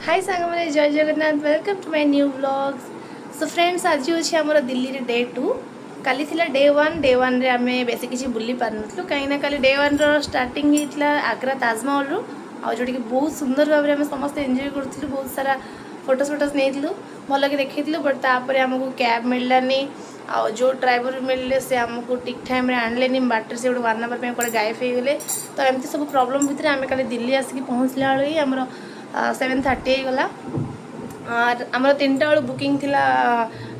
हाय सांग मैंने Jai Jagannath welcome to my new vlogs. So friends आज अच्छे आमर दिल्ली रे डे 2 काली थिला डे 1 रे आमे बेसी किसी बुली पार नथलु कहीं काली डे 1 रो स्टार्टिंग हितला आग्रा ताजमहल रो आ जोटी कि बहुत सुंदर भाव में समस्त एंजॉय करथिलु बहुत सारा फोटोज नेथिलु भल के देखैथिलु बट तापर हमको कैब मिललानी आ जो ड्राइवर मिलले से हमको ठीक टाइम रे आनलेनी बाटर से 1 आवर पे गायब हो गले तो एमती सब प्रॉब्लम भितर आमे काली दिल्ली आसिक पहुँचला बेले हमर 7:30 गला और आमर 3टा बेलू बुकिंग थिला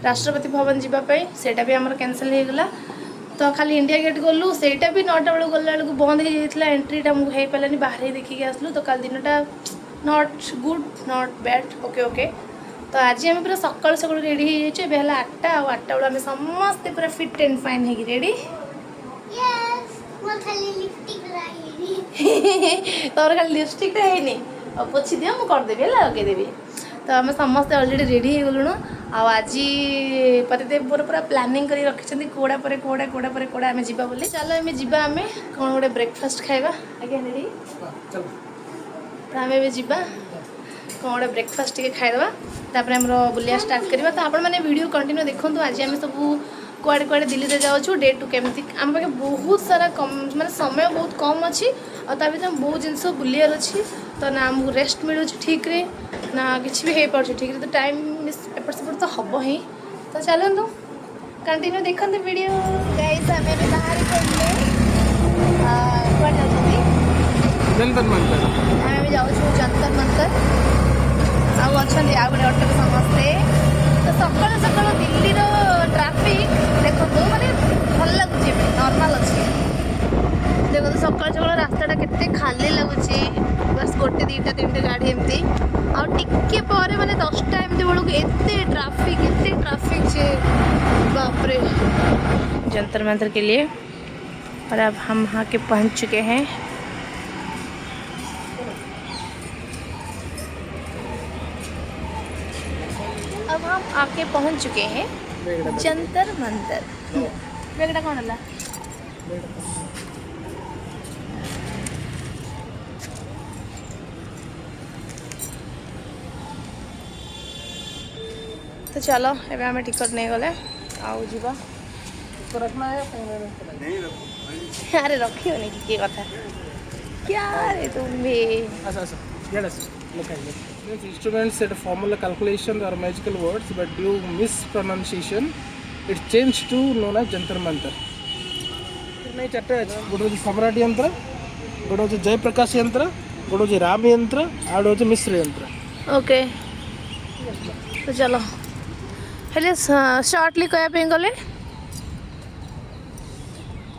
राष्ट्रपति भवन जीवाई सेटा भी आमर कैंसल हो गला तो खाली इंडिया गेट गलु सेटा भी 9टा बेलू गला बेलू बंद हो जाता एंट्रीटा आमको हो पारानी बाहर ही देखिक आसलु तो कल दिनटा not good not bad okay okay तो आज आम पूरा सकाल सकाल रेडी हो जाए 8टा और 8टा बेलू आम समस्ते पूरा फिट एंड फाइन हो रेडी तोर खाली लिपस्टिक है और पोछि दियो मु करदेवी है लगेदेवी तो आम समस्ते अलरेडी रेडी हो गलुण आज पतिदेव मोर पूरा प्लानिंग कर रखी कोड़ा पर कोड़ा कोड़ा पर कोड़ा आम जा बोली चलो आम जा आम कौन गोटे ब्रेकफास्ट खाइबा आज्ञा रेडी तो आम जा कौन गोटे ब्रेकफास्ट टे खाईदे तापर आम बुलिया स्टार्ट करवा तो आपण मैंने वीडियो कंटिन्यू देखो आज आम सब कुआड़े कुआड़े दिल्ली से जाऊँ डे 2 केमती आम पाखे बहुत सारा कम माने समय बहुत कम अच्छी और ता भर बहुत जिनस बुलियार अच्छी तो ना आमको रेस्ट मिलूँ ठीक रे ना किसी भी हो पार्छ ठीक तो टाइम एपट सेपट तो हम ही तो चलतु कंटिन्यू देखते वीडियो गाइस आम बाहर पड़े जंतर मंतर आम जाऊँ जंतर मंतर आउ अच्छा गोटे अटो समस्ते तो सकाल सकाल दिल्ली ट्राफिक देखो माने भल लगुच नॉर्मल अच्छी देखो तो सकाल सकाल रास्ता केते खाली लगुच बस गोटे 2टा 3टा गाड़ी एमती आके पर माने 10टा एमती बेलू एते ट्राफिक से बापरे जंतर मंतर के लिए और अब हम वहाँ के पहुँच चुके हैं। अब हम आके पहुँच चुके हैं जंतर मंतर बेगड़ा कौन है तो चलो एवं आम टिकट नहीं गले आउ जीवा रखना है अरे रखियो नहीं कि कथा क्या रे तुम भी Instruments set a formula calculation or magical words, but due mispronunciation, it changed to known as Jantar Mantar. नहीं चार्टे गोटे हूँ सम्राट यंत्र गोटे हूँ जयप्रकाश यंत्र गोटे हूँ राम यंत्र आउ हूँ मिश्र यंत्र। ओके तो चलो हेले शॉर्टली कहया गले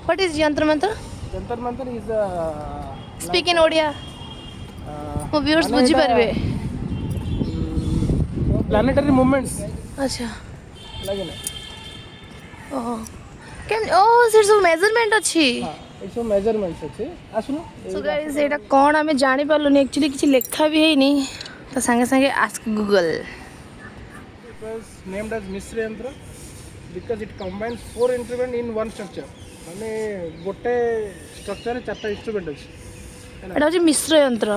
what is Jantar Mantar? Jantar Mantar is speak in Odia मो व्यूअर्स बुझी पारबे प्लानेटरी मूवमेंट्स अच्छा लगे ना ओह केम ओ सिर सब मेजरमेंट अछि हां ए सब मेजरमेंट्स अछि आसुनो सो गाइस एटा कोन हमें जानि पारलोनी एक्चुअली किछि लेखा भी है नहीं तो संगे संगे ask Google it was named as Misra Yantra because it combines 4 instrument in one structure माने गोटे स्ट्रक्चर 4टा इंस्ट्रूमेंट अछि एटा अछि मिश्र यंत्र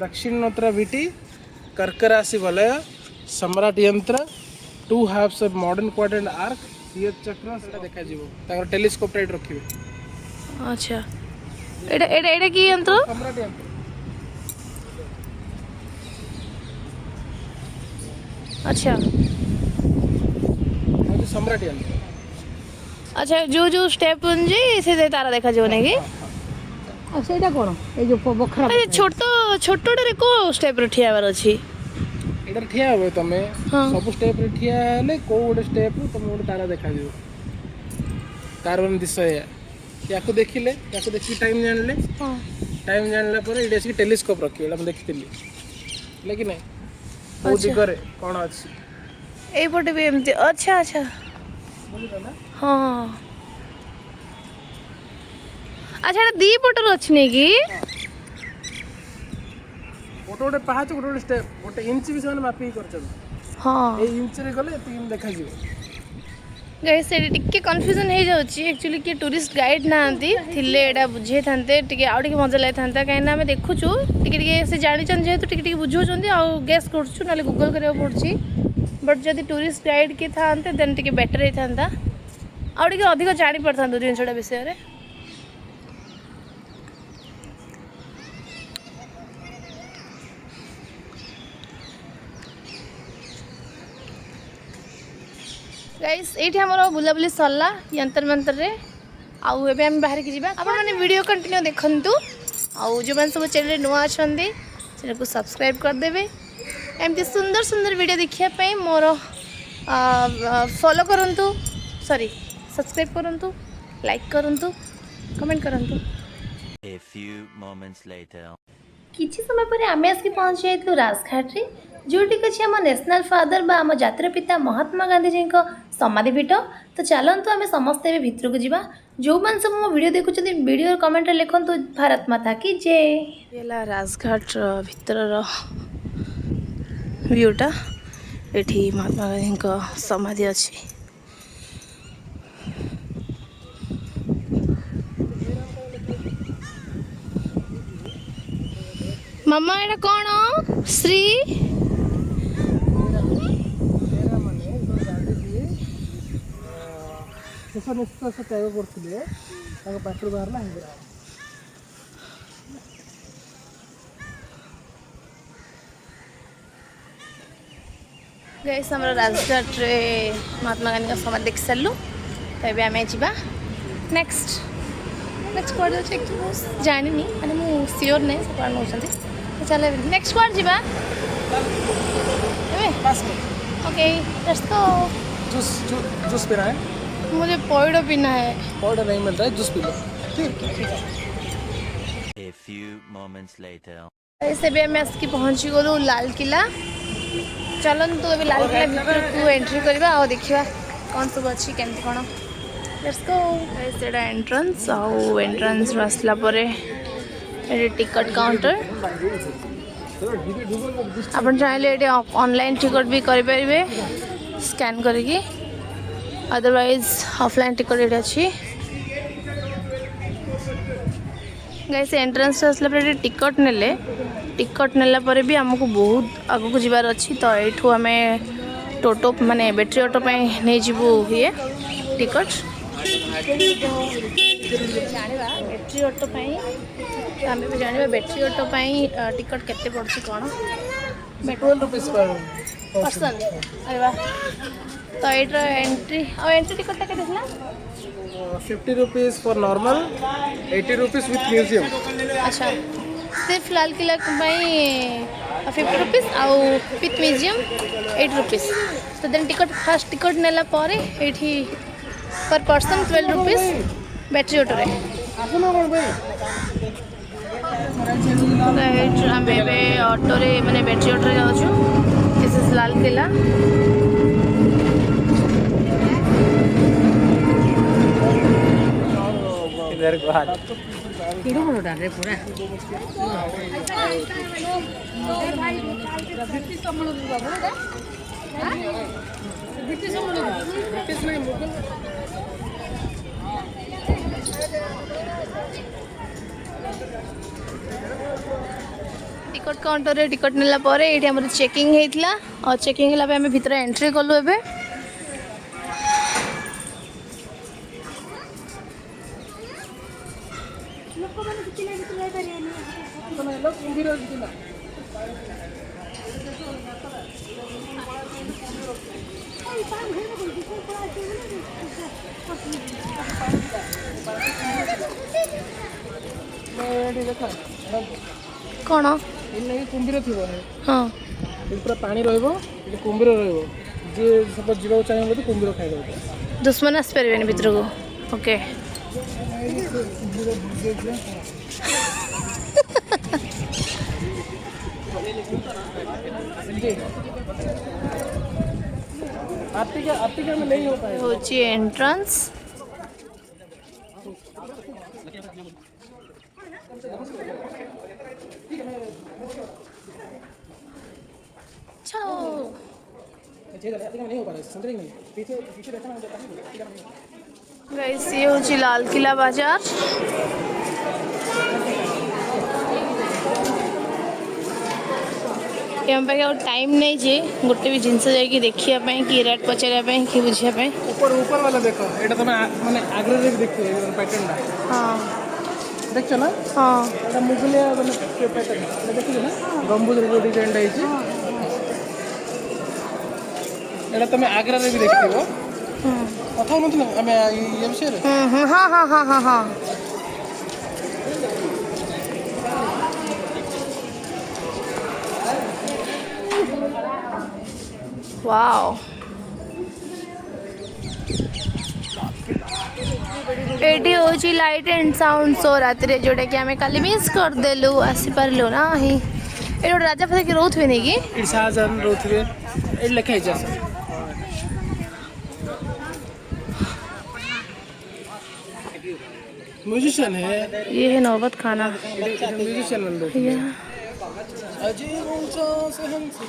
दक्षिणोत्तर विटी कर्कराशि वलय Samrat Yantra 2 halves of modern quadrant arc ये चक्र से देखा जीवो ताकर टेलीस्कोप राइट रखिबे अच्छा एटा की यंत्र सम्राट यंत्र अच्छा ये सम्राट यंत्र अच्छा जो स्टेप जे से तारा देखा जो नहीं की अच्छा एटा कोन ए जो बखरा अरे छोटो रे को स्टेप रे ठियावर अछि एटा ठिया होबे तमे हाँ। सब स्टेप रे ठिया हेले को गोटे स्टेप तमे गोटे तारा देखा दियो कार्बन दिशय याको देखिले याको देखि टाइम जानले हां टाइम जानला पर एटा से टेलीस्कोप रखियो हम देखितिली लेकिन नहीं बहुत अच्छा। दिगरे कोन अछि ए पटे भी एमती अच्छा अच्छा बोलिबा ना हां अच्छा दी पटर अछि नै की गोटे गोटे पाँच गोटे गोटे स्टेप गोटे इंच भी से मापिक कर हाँ इंच रे गले 3 देखा जीव गाइस से टिके कन्फ्यूजन हो जाउची एक्चुअली कि टूरिस्ट गाइड नांती थिले एडा बुझे थांते टिके आउ टिके मजा लाइ थांता काहे ना हमें देखुछु टिके टिके से जानि चन जेतु टिके टिके बुझौचंदी आ गेस करछु नाले गूगल करिया पड़छि बट जदि टूरिस्ट गाइड के थांते देन टिके बेटर हे थांता आउ टिके अधिक जानि परथांतो जिनसडा विषय रे गाइस एठी हमरो बुलाबुली सरला यंतर मंतर रे आउ एबे हम बाहर के जीबा आपण माने वीडियो कंटिन्यू देखंतु आउ जो मन सब चैनल नुआ अछंदी चैनल को सब्सक्राइब कर देबे एमती सुंदर सुंदर वीडियो देखिया पई मोर फॉलो करंतु सॉरी सब्सक्राइब करंतु लाइक करंतु कमेंट करंतु A few moments later. किछि समय पर आमे आसके पहुंच जाइतु राजघाट रे जोटी कि आम नेशनल फादर बा आम जातिर पिता महात्मा गांधी जी को समाधि पीठ तो चलतु आम समस्ते भितर को जावा जो मान सब मो वीडियो देखुं वीडियो कमेंट लिखु भारत माता की जय राजघाट भितर व्यूटा ये महात्मा गांधी को समाधि अच्छी मामा एटा कौन श्री शेष निश्वास त्याग करते पाखर बाहर गाइस हमरा राजघाट रे महात्मा गांधी का समाधि देख सारू तो ये आम जा नेक्स्ट नेक्स्ट कौन अच्छे जानी मैंने मुझे सियोर नहीं से कौन नौकरी तो चलो नेक्स्ट कौन जा okay let's go juice juice पीना है मुझे पौड़ पीना है पाउडर नहीं मिल रहा है जूस पी लो ठीक A few moments later. ऐसे भी हमें आसकी पहुँची गलु लाल किला चलन तो अभी लाल किला भीतर को एंट्री करवा और देखिए कौन सब अच्छी केमती कौन लेट्स गो सेटा एंट्रेंस आउ एंट्रेंस आसला परे ये टिकट काउंटर अपन चाहे ये ऑनलाइन टिकट भी करें स्कैन करके अदरवाइज ऑफलाइन टिकट ये अच्छी गाइस एंट्रेंस आसला पर टिकट नेले टिकट नेला पर भी हमको बहुत आगू को जीवार अच्छी तो यू आम टोटो माने बैटरी ऑटो नहीं जीवु ये टिकट जाना बैटरी ऑटो आम भी जाना बैटरी ऑटो टिकट केते पड़छि कौन 12 रुपीस पर पर्सन अरे वाह तो ये एंट्री और एंट्री टिकट टा केते थला 50 rupees for normal 80 rupees with museum अच्छा सिर्फ लाल किला 50 रुपीस आउ विथ म्यूजियम 8 रुपीस तो देन टिकट फास्ट टिकट नेला पारे एठी पर पर्सन 12 रुपीस बैटरी ऑटो रे आसना कोन भाई आम ऑटो रे माने बैटरी ऑटो रे जाऊँ दिस इज लाल किला इधर को हाथ किड़ो बड़ोटा रे पूरा टिकट काउंटर रे टिकट नेला पारे एठी हमर चेकिंग हेतला और चेकिंग होला पे हमें भीतर एंट्री करलु एबे कौन इन कुंभीर थी हाँ पूरा पानी कुंभीर जी सब जीवा चाहिए कुंभीर खाई दुश्मन आस पारे भीतर को ओके आर्टिका में नहीं हो पाएगा होची एंट्रेंस नहीं हो पा रहा है, समझ रही नहीं, पीछे पीछे देखना मुझे गाइस ये होची लाल किला बाजार। यहाँ पे टाइम नहीं जे गोटे भी जिनस जाकि देखिया कि रेट पचारिया कि बुझिया ऊपर ऊपर वाला देखो एटा तुम माने आग्रा रे देखो ए पैटर्न दा हाँ देखछो ना हाँ एटा मुगलिया माने पैटर्न एटा देखियो ना गंबुज रे डिजाइन दा हिची एटा तुम आग्रा रे भी देखियो कथा नथि ना हमें ये विषय रे हाँ हाँ हाँ हाँ हाँ वाओ एटी होची लाइट एंड साउंड शो रात रे जोटा कि हमें काली मिस कर देलु आसी पारलु ना ही ए राजा फते के रोथवे नहीं कि इट शाहजहां रोथवे ए लिखा है म्यूजिशियन है ये है नौबत खाना म्यूजिशियन बंदो ये अजीब ऊंचा से हंसी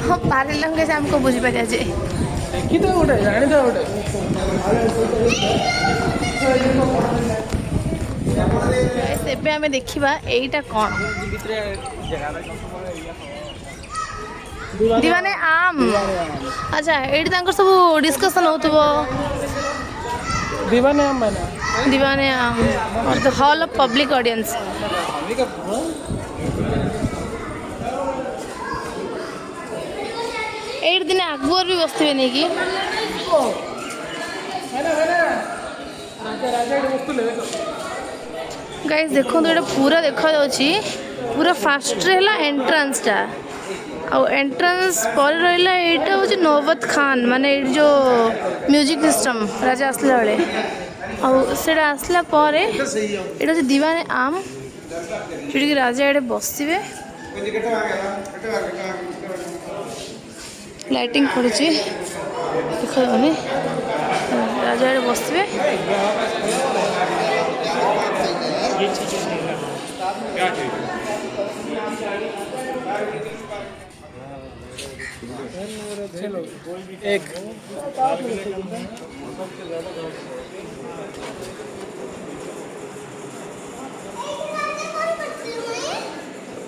हाँ पारी लंगे से हमको बुझी पारिया जे कि तो गोटे जानी तो गोटे एबे हमें देखिबा एईटा कोन दीवाने आम अच्छा एटी तांकर सब डिस्कशन होतबो दीवाने हम बना दीवाने आम और the hall of public audience at दिन अकबर भी बसते नहीं कि गाइस देखो तो ये पूरा देखा जाउची पूरा फास्ट रहला एंट्रेंसटा आ एंट्रेंस पर रहला एटा होची नौबत खान माने जो म्यूजिक सिस्टम राजा आसला बेले आ सेटा आसला परे एटा होची दीवाने आम जेडी राजा एडे बसिबे लाइटिंग पड़ुची देखो माने राजा एडे बसिबे चलो एक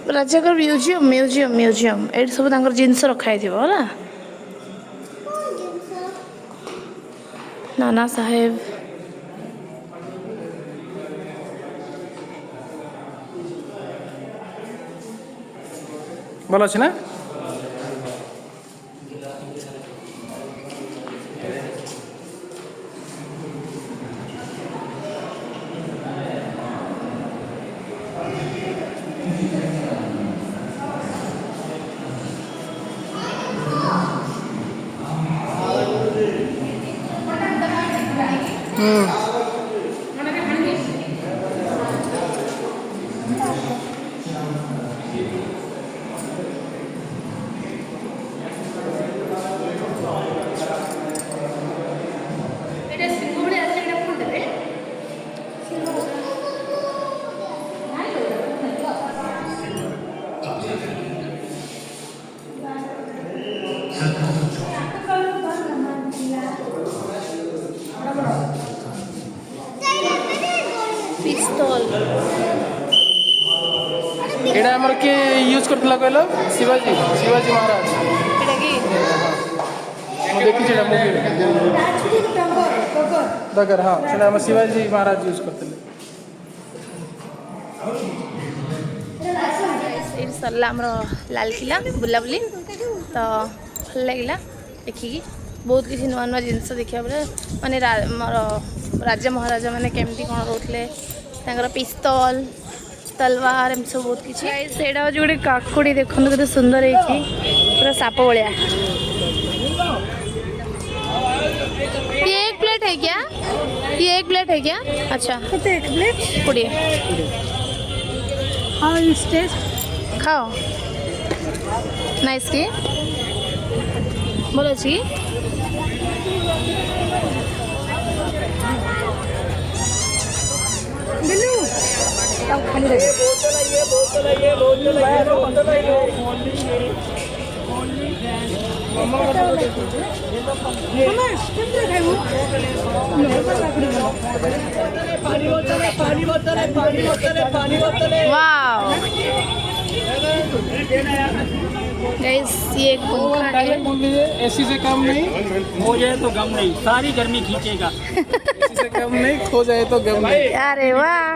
राजा का म्यूजियम म्यूजियम म्यूजियम एट सब जिनस रखाई थी होला नाना साहेब भल अच्छे ना पिस्तौल एटा हमर के यूज करतला कहलो शिवाजी शिवाजी महाराज एटा की हम देखि छेडा मूवी दगर हां सेटा हम शिवाजी महाराज यूज करतले ये सरला हमर लाल किला बुला बुली तो भल लगिला देखिकी बहुत किसी नुआ नुआ जिनस देखा बेले माने राजा महाराजा मैंने केमती कौन रोले पिस्तौल तलवार एम सब बहुत किसी सेटा हूँ गोटे काकुड़ी देखते के सुंदर है पूरा साप भाया ये एक प्लेट है क्या? ये एक प्लेट है क्या? अच्छा एक प्लेट 20 हाउ इज टेस्ट खाओ नाइस की बोलो जी बिल्लू अब खाली रहे मामा कितना खाऊ वाओ गाइस ये एक पंखा है बोल दीजिए एसी से काम नहीं, हो जाए तो गम नहीं, सारी गर्मी खींचेगा। एसी से काम नहीं, खो जाए तो गम नहीं। अरे वाह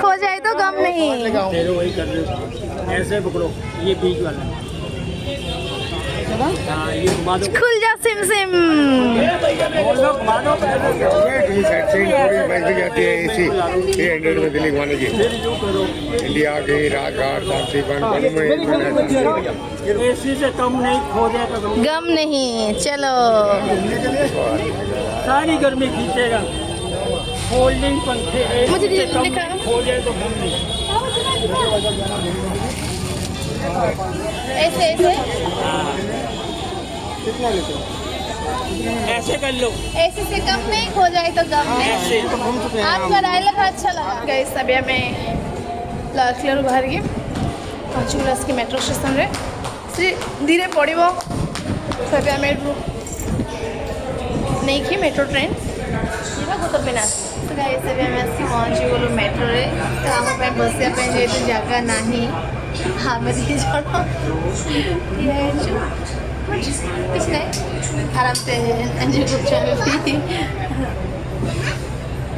खो जाए तो गम नहीं तेरे वही कर रहे हो, ऐसे पकड़ो, ये बीच वाला। हाँ, ये घुमा दो, खुल जा सिम सिम घुमा दो। पैसे जाती है एसी 300 में दिल्ली घुमाने की फिर यूँ करो, इंडिया के राजघाट शांतिवन में एसी से कम नहीं, खो जाए तो गम। गम नहीं चलो सारी गर्मी खींचेगा। होल्डिंग पंखे मुझे AC से कम दिखा। नहीं, खो जाए तो गम नहीं। ऐसे ऐसे ऐसे कर लो, ऐसे से कम नहीं खो जाए तो गम नहीं ऐसे। आपका डायलॉग अच्छा लगा गाइस अभी ଆମେ ଲାଲ କିଲ୍ଲାରୁ ବାହାରିକି ପହଞ୍ଚିଗଲୁ ଆସିକି ମେଟ୍ରୋ ଷ୍ଟେସନରେ ସେ ଧୀରେ ପଡ଼ିବ ତ ଏବେ ଆମେ ଏଠୁ ନେଇକି ମେଟ୍ରୋ ଟ୍ରେନ୍ ଯିବା ଗୋତପୀନାଥ ତ ଗାଇସ୍ ଏବେ ଆମେ ଆସିକି ପହଞ୍ଚିଗଲୁ ମେଟ୍ରୋରେ ତ ଆମ ପାଇଁ ବସିବା ପାଇଁ ଯେହେତୁ ଜାଗା ନାହିଁ ଆମେ ଦୁଇ ଜଣ ଠିଆ ହେଇଛୁ କିଛି ନାହିଁ ଆରାମସେ ଏନ୍ଜୟ କରୁଛୁ ଆମେ ବି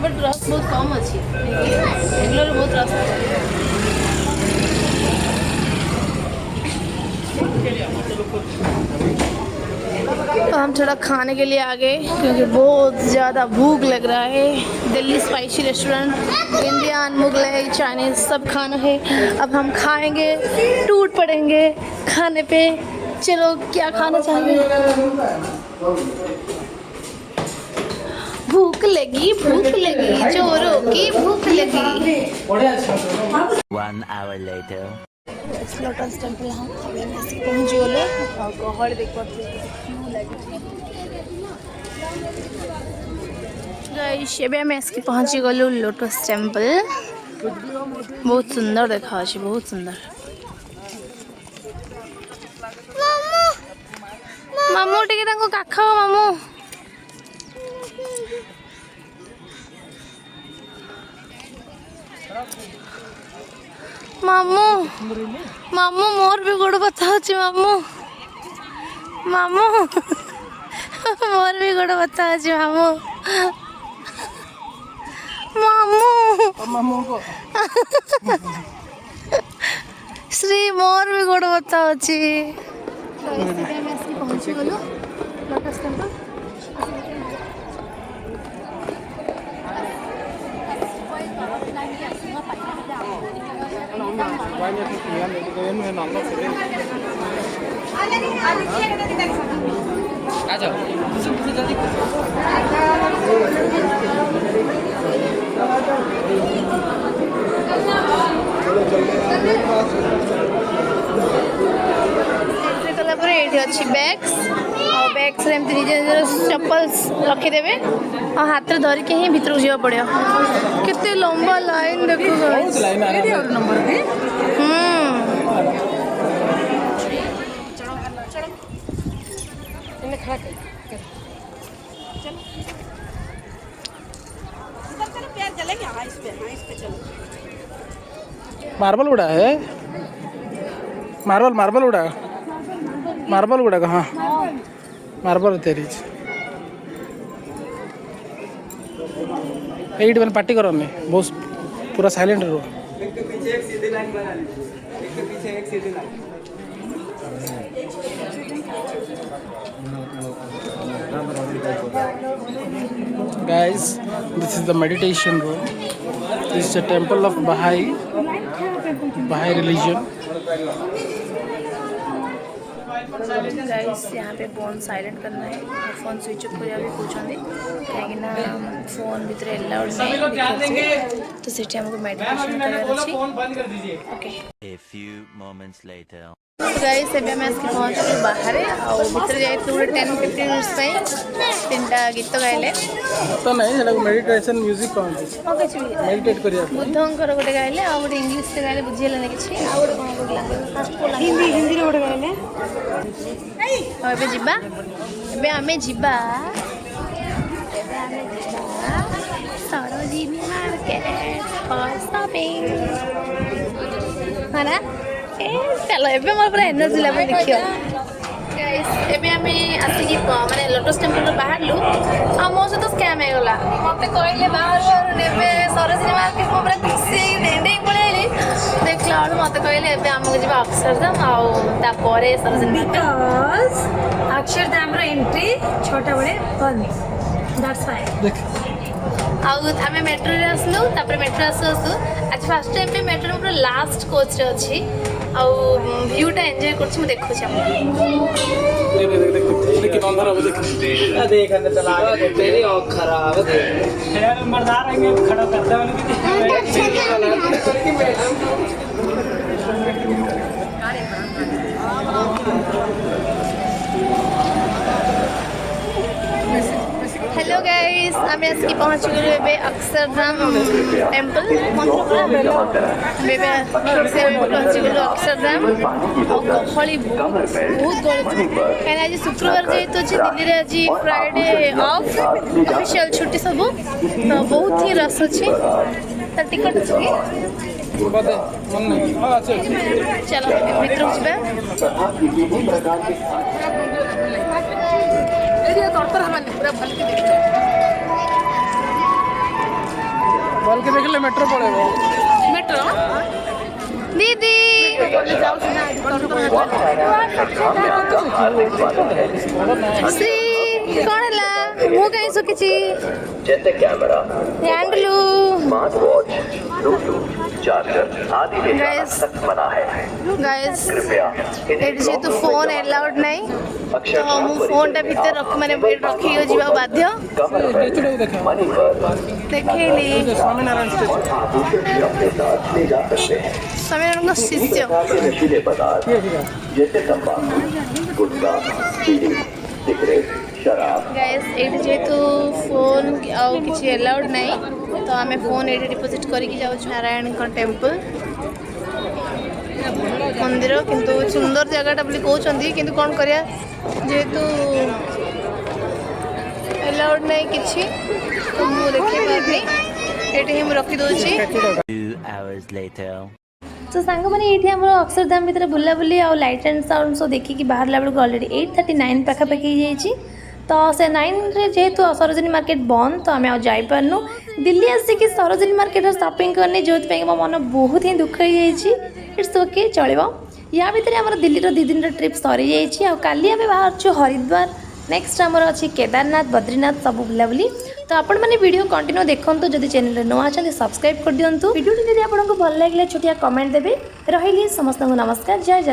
बट रस बहुत कम अच्छी बेंगलोर बहुत रस तो हम थोड़ा खाने के लिए आ गए क्योंकि बहुत ज़्यादा भूख लग रहा है Delhi spicy restaurant Indian Mughlai Chinese सब खाना है अब हम खाएंगे टूट पड़ेंगे खाने पे चलो क्या खाना चाहेंगे भूख लगी चोरों की भूख लगी 1 hour later. लोटस टेम्पल हम पहुँच गले और गहड़ देख ଏବେ ଆମେ ଆସିକି ପହଞ୍ଚି ଗଲୁ ଲୋଟସ୍ ଟେମ୍ପଲ୍ ବହୁତ ସୁନ୍ଦର ଦେଖାଯାଉଛି ବହୁତ ସୁନ୍ଦର ମାମୁଁ ଟିକେ ତାଙ୍କୁ କାଖାଅ ମାମୁଁ ମାମୁଁ ମାମୁଁ ମୋର ବି ଗୋଡ଼ ବଥା ହେଉଛି ମାମୁଁ ମାମୁଁ ମୋର ବି ଗୋଡ଼ ବଥା ହେଉଛି ମାମୁଁ ମାମୁଁ ଶ୍ରୀ ମୋର ବି ଗୋଡ଼ ବଥା ହେଉଛି ଆମେ ଆସିକି ପହଞ୍ଚିଗଲୁ ଲୋଟସ୍ ଟେମ୍ପଲ୍ कला पर ये अच्छी बैग्स और बैग्स रे एमती निजे निजे चप्पल्स रखीदेवे और हाथ में धरिके ही भीतर जावा पड़ो केते लंबा लाइन देखो नंबर भी मार्बल उड़ा है मार्बल उड़ा हाँ मार्बल तेरी एट मैंने पार्टी करो बहुत पूरा साइलेंट रहो Guys, this is the meditation room. This is a temple of Baha'i religion. Guys यहाँ पे फोन साइलेंट करना है, फोन स्विच ऑफ कर कौन कहीं फोन भीतर एलाउड नहीं तो सीटी हमको मेडिटेशन करार अच्छी okay. A few moments later. Guys एबे मैं आसके पहुँच गई बाहर आ भीतर जाए गोटे 10-15 मिनिट्स तीनटा गीत गाइले तो नहीं सेटा मेडिटेशन म्यूजिक पाउंड किसी मेडिटेट करिया बुद्धंकर गोटे गाइले आ गोटे इंग्लिश गाइले बुझेलानी किसी आ गोटे कौन कहला हिंदी हिंदी रे गोटे गाइले एबे जिबा एबे आमे जिबा सरोजिनी मार्केट फॉर शॉपिंग है ना चलो एबे मोर पूरा एनर्जी लेवल देखियो गाइस एबे हमें आसी माने लोटस टेम्पल बाहर लु आ मो से तो स्कैम हो गला मते कहले बाहर नेबे सरोजिनी मार्केट को पूरा खुशी डेंडे पळेली देखला और मते कहले एबे हमके जेबा अक्षरधाम आउ ता परे सरोजिनी बिकॉज अक्षरधाम रो एंट्री छोटा बड़े बंद दैट्स व्हाई आउ आमे मेट्रो रे आसलु तापर मेट्रो आसु आज फर्स्ट टाइम पे मेट्रो रे पूरा लास्ट कोच रे अछि आउ व्यूटा एंजॉय करछि म देखु छी देख अंदर अब देख देख अंदर चला गया तेरी और खराब देख यार मर्दार आएंगे खड़ा करते हेलो गाइस आमे आसकी पहुंच गए एबे अक्षरधाम टेम्पल बेबे से पहुंच गए अक्षरधाम और गहली बहुत गहली कहीं आज शुक्रवार जेहेतु अच्छे दिल्ली रे आज फ्राइडे ऑफ ऑफिशियल छुट्टी सब तो बहुत ही रस अच्छी तो टिकट अच्छी बता मन नहीं हां अच्छा चलो भीतर ଯିବା एरिया तोर हमने पूरा भल के देख ले मेट्रो पड़ेगा मेट्रो दीदी सी कौन है मु कहीं सुखी जैसे कैमरा, हैंडलू स्मार्ट वॉच, ब्लूटूथ, चार्जर आदि ले जाना सख्त मना है। गाइस कृपया एट जेतु फोन अलाउड नहीं तो मु फोन टा भीतर रख माने रखी हो जीवा बाध्य मनी पर देखैली स्वामीनारायण स्टेशन अपने साथ ले जा सकते हैं। समय का शिष्य नशीले पदार्थ जैसे तंबाकू, गुटखा, बीड़ी, सिगरेट, शराब गाइस एट जेतु फोन आउ किछि अलाउड नहीं तो हमें फोन एट डिपोजिट करके जाऊ नारायण का टेम्पल मंदिर किंतु सुंदर जगहटा बोली कहते किंतु कौन करिया जेहेतु अलाउड नहीं किछि तो मु देखि पाबनी एठी हम रखी दोछि 2 hours later. तो सांग मैंने ये आम अक्षरधाम भितर बुला बुली आ लाइट एंड साउंड सो देखिकी बाहर बेलू अलरेडी 8:39 पाखापाखि हो तो से 9 जेहेतु सरोजिनी मार्केट बंद तो आम आईपारनु दिल्ली आसिक सरोजिनी मार्केट शॉपिंग करने जो मो मन बहुत ही दुख हो इट्स ओके चलो या भितर आम दिल्ली 2 दिन ट्रिप सरी जाइए काली आम बाहर हरिद्वार नेक्स्ट आमर अच्छी केदारनाथ बद्रीनाथ सब बुलाबुली तो आपण मैंने वीडियो कंटिन्यू देखो जब चैनल नुआ अच्छा सब्सक्राइब कर दिंतु वीडियो जब आपको भल लगे छोटिया कमेंट देवे रही समस्त नमस्कार जय जगन्नाथ।